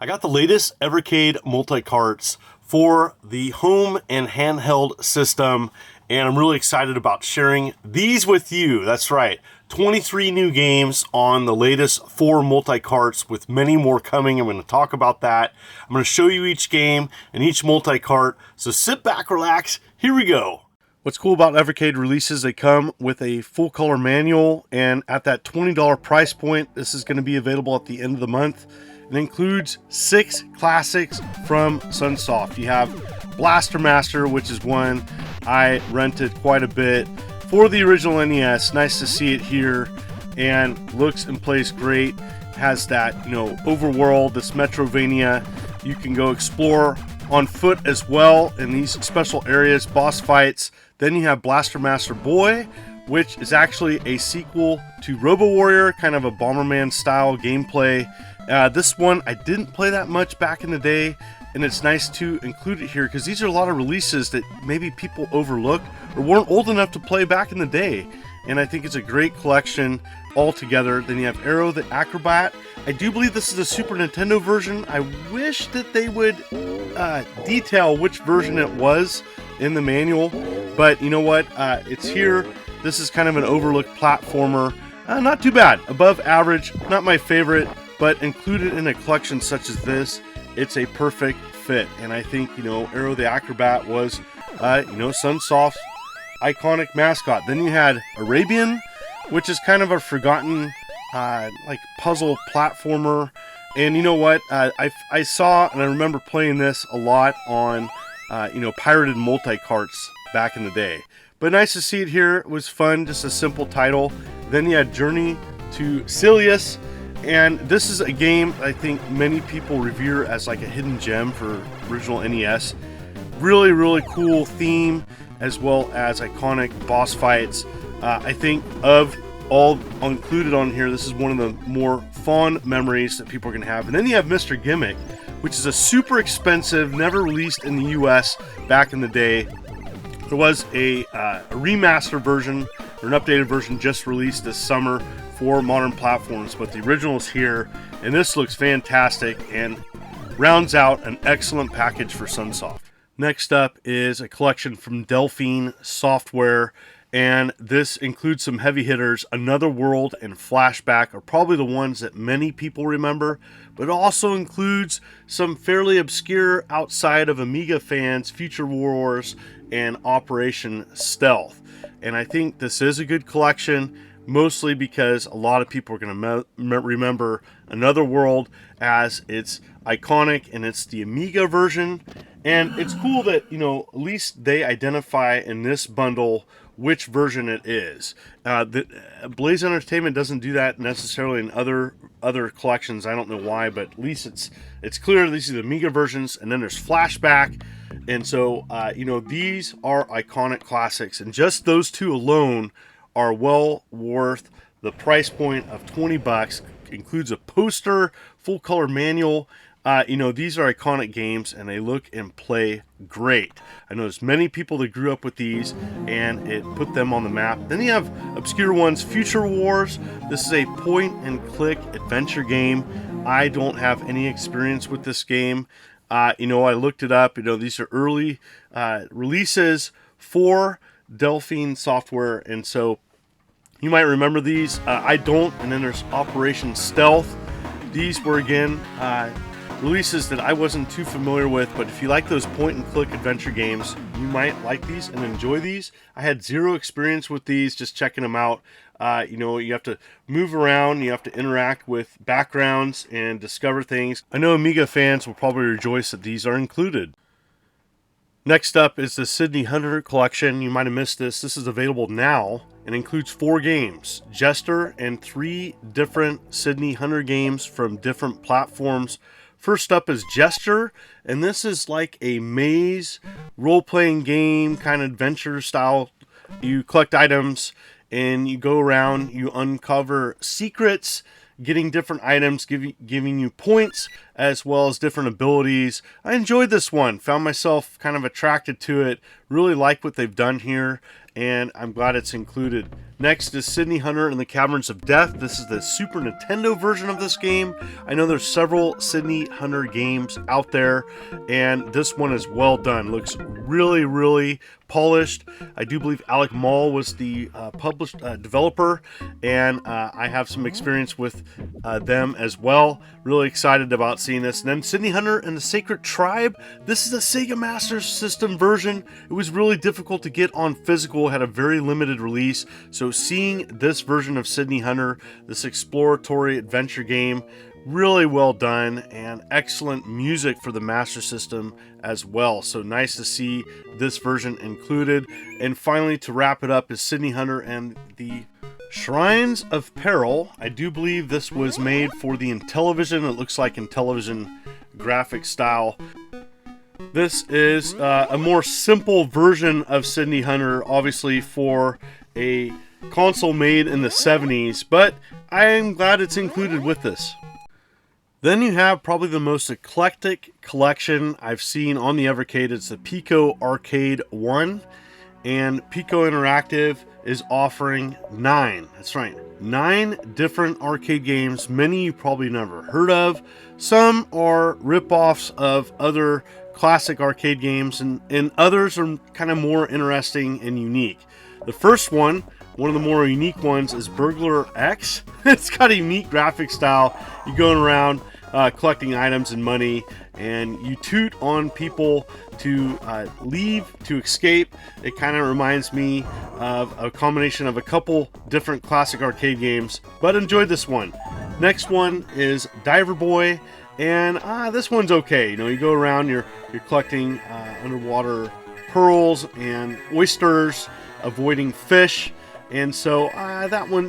I got the latest Evercade multi-carts for the home and handheld system, and I'm really excited about sharing these with you. That's right, 23 new games on the latest 4 multi-carts with many more coming. I'm going to talk about that. I'm going to show you each game and each multi-cart, so sit back, relax, here we go. What's cool about Evercade releases, they come with a full color manual, and at that $20 price point, this is going to be available at the end of the month. It includes 6 classics from Sunsoft. You have Blaster Master, which is one I rented quite a bit for the original NES. Nice to see it here, and looks and plays great. Has that, overworld, this Metrovania. You can go explore on foot as well in these special areas, boss fights. Then you have Blaster Master Boy, which is actually a sequel to Robo Warrior, kind of a Bomberman style gameplay. This one I didn't play that much back in the day, and it's nice to include it here because these are a lot of releases that maybe people overlook or weren't old enough to play back in the day, and I think it's a great collection altogether. Then you have Aero the Acrobat. I do believe this is a Super Nintendo version. I wish that they would detail which version it was in the manual, but you know what, it's here. This is kind of an overlooked platformer. Not too bad, above average, not my favorite, but included in a collection such as this, it's a perfect fit. And I think, Aero the Acrobat was, Sunsoft's iconic mascot. Then you had Arabian, which is kind of a forgotten, puzzle platformer. And you know what? I saw and I remember playing this a lot on, pirated multi-carts back in the day. But nice to see it here. It was fun, just a simple title. Then you had Journey to Silius. And this is a game I think many people revere as like a hidden gem for original NES. Really, really cool theme, as well as iconic boss fights. I think of all included on here, this is one of the more fond memories that people are going to have. And then you have Mr. Gimmick, which is a super expensive, never released in the US back in the day. There was a remaster version, or an updated version, just released this summer for modern platforms, but the original is here, and this looks fantastic and rounds out an excellent package for Sunsoft. Next up is a collection from Delphine Software, and this includes some heavy hitters. Another World and Flashback are probably the ones that many people remember, but it also includes some fairly obscure outside of Amiga fans, Future Wars and Operation Stealth. And I think this is a good collection, mostly because a lot of people are going to remember Another World as it's iconic, and it's the Amiga version. And it's cool that, at least they identify in this bundle which version it is. Blaze Entertainment doesn't do that necessarily in other collections. I don't know why, but at least it's clear these are the Amiga versions, and then there's Flashback. And so, these are iconic classics, and just those two alone are well worth the price point of $20. Includes a poster, full color manual. These are iconic games, and they look and play great. I know there's many people that grew up with these, and it put them on the map. Then you have obscure ones, Future Wars. This is a point and click adventure game. I don't have any experience with this game. I looked it up. These are early releases for Delphine Software, and so you might remember these. I don't. And then there's Operation Stealth. These were again releases that I wasn't too familiar with, but if you like those point and click adventure games, you might like these and enjoy these. I had zero experience with these, just checking them out. You have to move around, you have to interact with backgrounds and discover things. I know Amiga fans will probably rejoice that these are included. Next up is the Sydney Hunter Collection. You might have missed this. This is available now and includes 4 games, Jester, and 3 different Sydney Hunter games from different platforms. First up is Jester, and this is like a maze role-playing game, kind of adventure style. You collect items and you go around, you uncover secrets, getting different items, giving you points, as well as different abilities. I enjoyed this one, found myself kind of attracted to it, really like what they've done here, and I'm glad it's included. Next is Sydney Hunter and the Caverns of Death. This is the Super Nintendo version of this game. I know there's several Sydney Hunter games out there, and this one is well done. Looks really, really polished. I do believe Alec Mall was the developer, and I have some experience with them as well. Really excited about seeing this. And then Sydney Hunter and the Sacred Tribe. This is a Sega Master System version. It was really difficult to get on physical, had a very limited release. So seeing this version of Sydney Hunter, this exploratory adventure game, really well done, and excellent music for the Master System as well. So nice to see this version included. And finally, to wrap it up, is Sydney Hunter and the Shrines of Peril. I do believe this was made for the Intellivision. It looks like Intellivision graphic style. This is a more simple version of Sydney Hunter, obviously for a console made in the 70s, but I am glad it's included with this. Then you have probably the most eclectic collection I've seen on the Evercade. It's the Piko Arcade 1, and Piko Interactive is offering 9. That's right, 9 different arcade games, many you probably never heard of. Some are rip-offs of other classic arcade games, and others are kind of more interesting and unique. The first one of the more unique ones, is Burglar X. It's got a unique graphic style. You're going around collecting items and money, and you toot on people to leave, to escape. It kind of reminds me of a combination of a couple different classic arcade games, but enjoyed this one. Next one is Diver Boy, and this one's okay. You know, you go around, you're collecting underwater pearls and oysters, avoiding fish. And so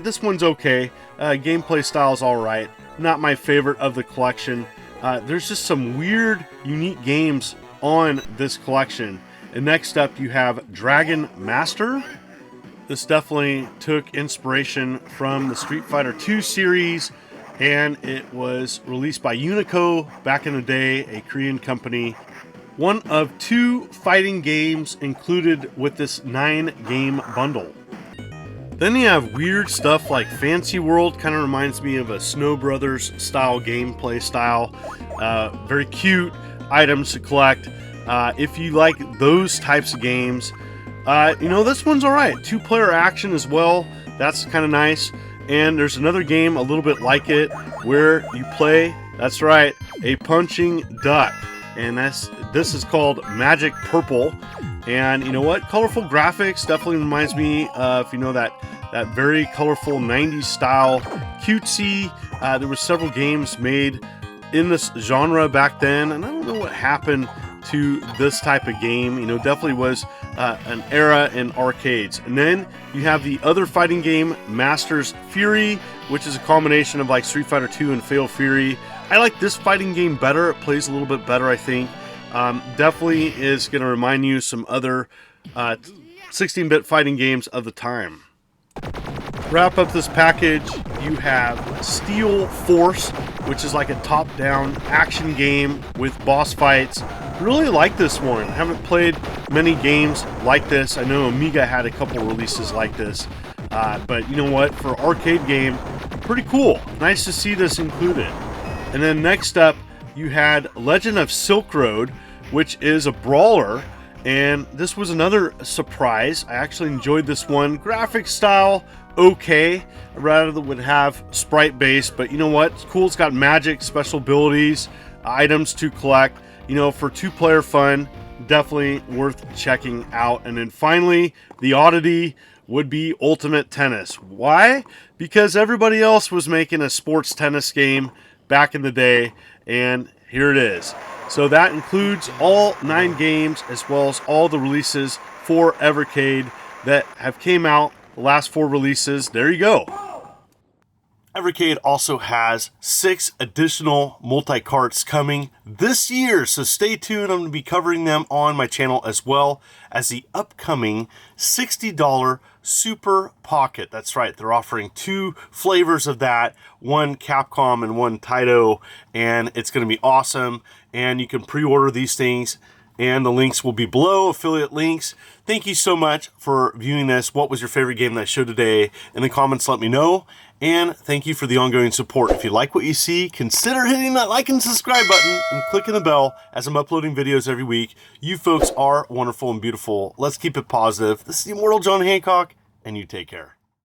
this one's okay. Gameplay style is all right. Not my favorite of the collection. There's just some weird, unique games on this collection. And next up, you have Dragon Master. This definitely took inspiration from the Street Fighter II series, and it was released by Unico back in the day, a Korean company. One of 2 fighting games included with this 9-game bundle. Then you have weird stuff like Fancy World, kind of reminds me of a Snow Brothers style gameplay style. Very cute items to collect. If you like those types of games, you know, this one's alright. 2-player action as well, that's kind of nice. And there's another game a little bit like it where you play, that's right, a punching duck. And this is called Magic Purple. And you know what? Colorful graphics definitely reminds me of, you know, that very colorful 90s style, cutesy. There were several games made in this genre back then, and I don't know what happened to this type of game. You know, definitely was an era in arcades. And then you have the other fighting game, Master's Fury, which is a combination of like Street Fighter II and Fatal Fury. I like this fighting game better. It plays a little bit better, I think. Definitely is going to remind you some other 16-bit fighting games of the time. Wrap up this package, you have Steel Force, which is like a top-down action game with boss fights. Really like this one. Haven't played many games like this. I know Amiga had a couple releases like this. But you know what? For arcade game, pretty cool. Nice to see this included. And then next up, you had Legend of Silkroad, which is a brawler, and this was another surprise. I actually enjoyed this one. Graphic style, okay. I'd rather would have sprite based, but you know what? It's cool. It's got magic, special abilities, items to collect. You know, for 2-player fun, definitely worth checking out. And then finally, the oddity would be Ultimate Tennis. Why? Because everybody else was making a sports tennis game back in the day, and here it is. So that includes all 9 games as well as all the releases for Evercade that have came out, the last 4 releases. There you go. Evercade also has 6 additional multi-carts coming this year, so stay tuned. I'm going to be covering them on my channel as well as the upcoming $60 Super Pocket. That's right, they're offering 2 flavors of that, one Capcom and one Taito, and it's going to be awesome. And you can pre-order these things, and the links will be below, affiliate links. Thank you so much for viewing this. What was your favorite game that I showed today? In the comments, let me know. And thank you for the ongoing support. If you like what you see, consider hitting that like and subscribe button and clicking the bell as I'm uploading videos every week. You folks are wonderful and beautiful. Let's keep it positive. This is the Immortal John Hancock, and you take care.